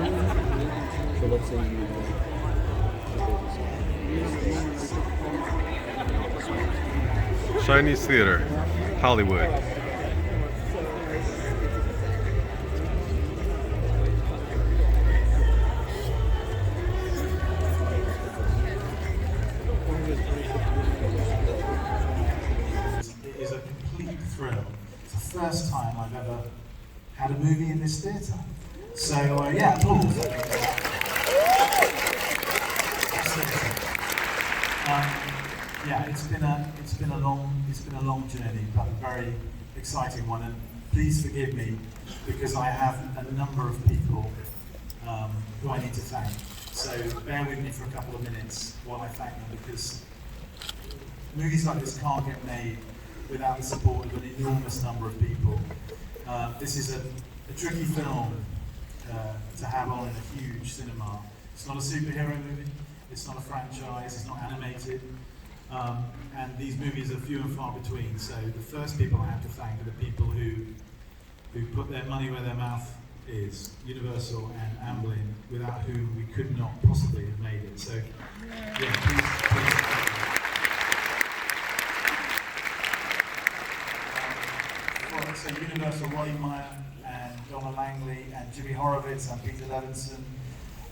So let's say you Chinese theater, Hollywood. It is a complete thrill. It's the first time I've ever had a movie in this theatre. So yeah, applause. Yeah, it's been a long journey, but a very exciting one. And please forgive me because I have a number of people who I need to thank. So bear with me for a couple of minutes while I thank them, because movies like this can't get made without the support of an enormous number of people. This is a tricky film to have on in a huge cinema. It's not a superhero movie, it's not a franchise, it's not animated, and these movies are few and far between. So the first people I have to thank are the people who put their money where their mouth is, Universal and Amblin, without whom we could not possibly have made it. So yeah, please. So Universal, Roddy Meyer and Donna Langley and Jimmy Horowitz and Peter Levinson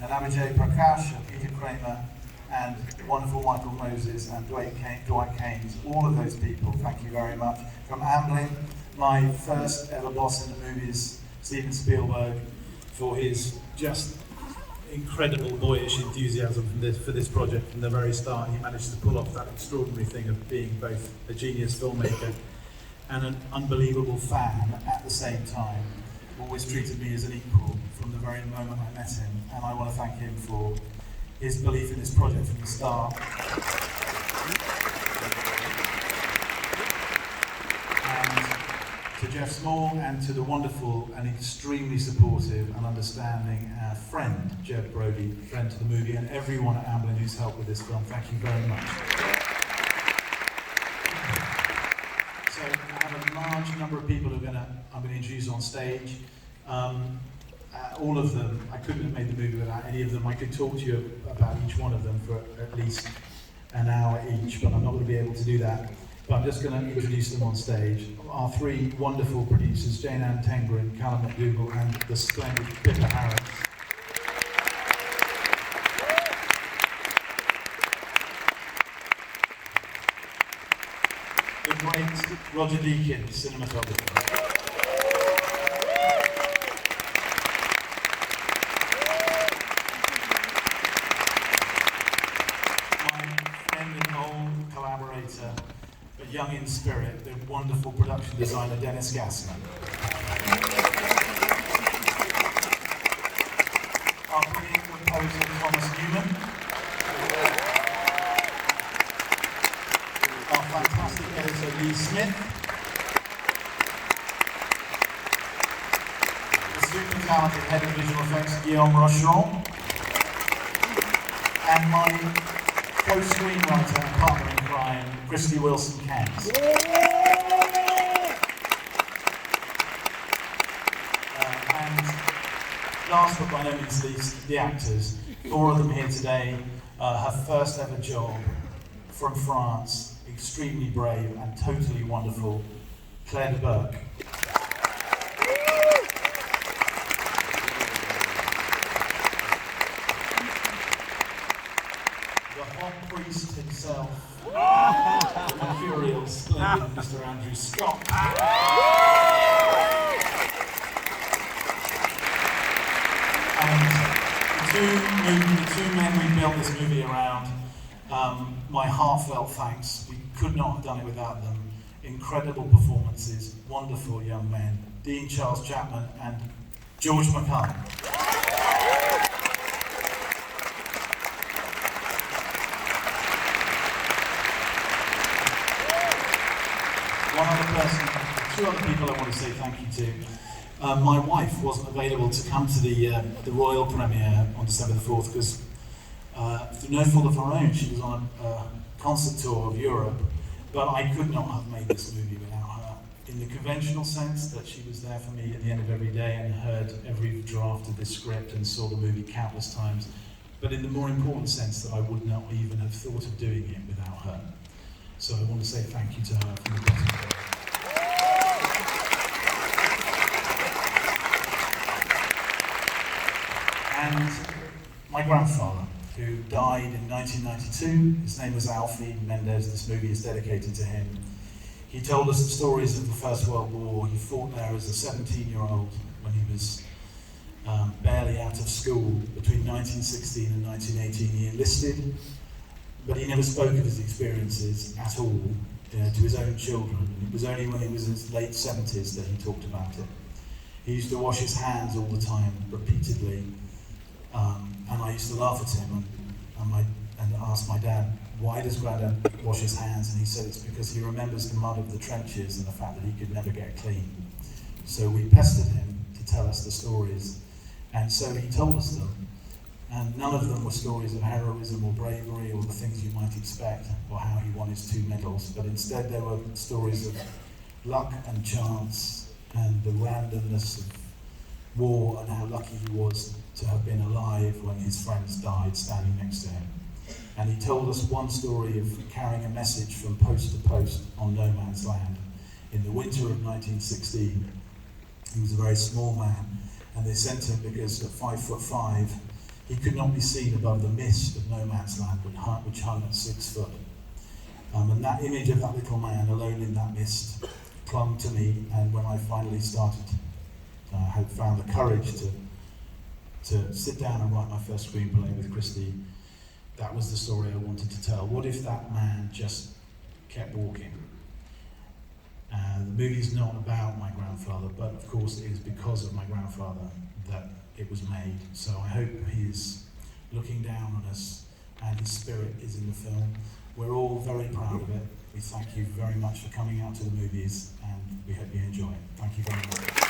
and Abhijay Prakash and Peter Kramer and wonderful Michael Moses and Dwight Keynes, all of those people, thank you very much. From Amblin, my first ever boss in the movies, Steven Spielberg, for his just incredible boyish enthusiasm for this project from the very start. He managed to pull off that extraordinary thing of being both a genius filmmaker and an unbelievable fan at the same time. Always treated me as an equal from the very moment I met him, and I want to thank him for his belief in this project from the start. And to Jeff Small and to the wonderful and extremely supportive and understanding friend, Jed Brody, friend to the movie, and everyone at Amblin who's helped with this film, thank you very much. So I have a large number of people I'm going to introduce on stage. All of them, I couldn't have made the movie without any of them. I could talk to you about each one of them for at least an hour each, but I'm not going to be able to do that. But I'm just going to introduce them on stage. Our three wonderful producers, Jane Ann Tengrin, Callum McDougall, and the splendid Pippa Harris. The great Roger Deakins, cinematographer. Collaborator, but young in spirit, the wonderful production designer Dennis Gassner. Our brilliant composer Thomas Newman. Our fantastic editor Lee Smith. The super talented head of visual effects Guillaume Rocheron. And my co-screenwriter and partner in crime, Christy Wilson-Cairns. And last but by no means least, the actors. Four of them here today, her first ever job from France, extremely brave and totally wonderful, Claire de Burke. Priest himself, the mercurial, splendid Mr. Andrew Scott. And the two men we built this movie around, my heartfelt thanks. We could not have done it without them. Incredible performances, wonderful young men. Dean Charles Chapman and George McCann. One other person, two other people I want to say thank you to. My wife wasn't available to come to the Royal premiere on December the 4th because through no fault of her own, she was on a concert tour of Europe, but I could not have made this movie without her. in the conventional sense that she was there for me at the end of every day and heard every draft of this script and saw the movie countless times, but in the more important sense that I would not even have thought of doing it without her. So I want to say thank you to her from the bottom of my heart. And my grandfather, who died in 1992, his name was Alfie Mendes, this movie is dedicated to him. He told us the stories of the First World War. He fought there as a 17-year-old when he was barely out of school. Between 1916 and 1918 he enlisted, but he never spoke of his experiences at all to his own children. It was only when he was in his late 70s that he talked about it. He used to wash his hands all the time, repeatedly, and I used to laugh at him and ask my dad, why does Grandad wash his hands? And he said it's because he remembers the mud of the trenches and the fact that he could never get clean. So we pestered him to tell us the stories, and so he told us them. And none of them were stories of heroism or bravery or the things you might expect, or how he won his 2 medals, but instead they were stories of luck and chance and the randomness of war and how lucky he was to have been alive when his friends died standing next to him. And he told us one story of carrying a message from post to post on no man's land. In the winter of 1916, he was a very small man, and they sent him because at 5'5", he could not be seen above the mist of no man's land, which hung at 6 foot. And that image of that little man alone in that mist clung to me, and when I finally had found the courage to sit down and write my first screenplay with Christy, that was the story I wanted to tell. What if that man just kept walking? The movie's not about my grandfather, but of course it is because of my grandfather that it was made. So I hope he's looking down on us and his spirit is in the film. We're all very proud of it. We thank you very much for coming out to the movies, and we hope you enjoy it. Thank you very much.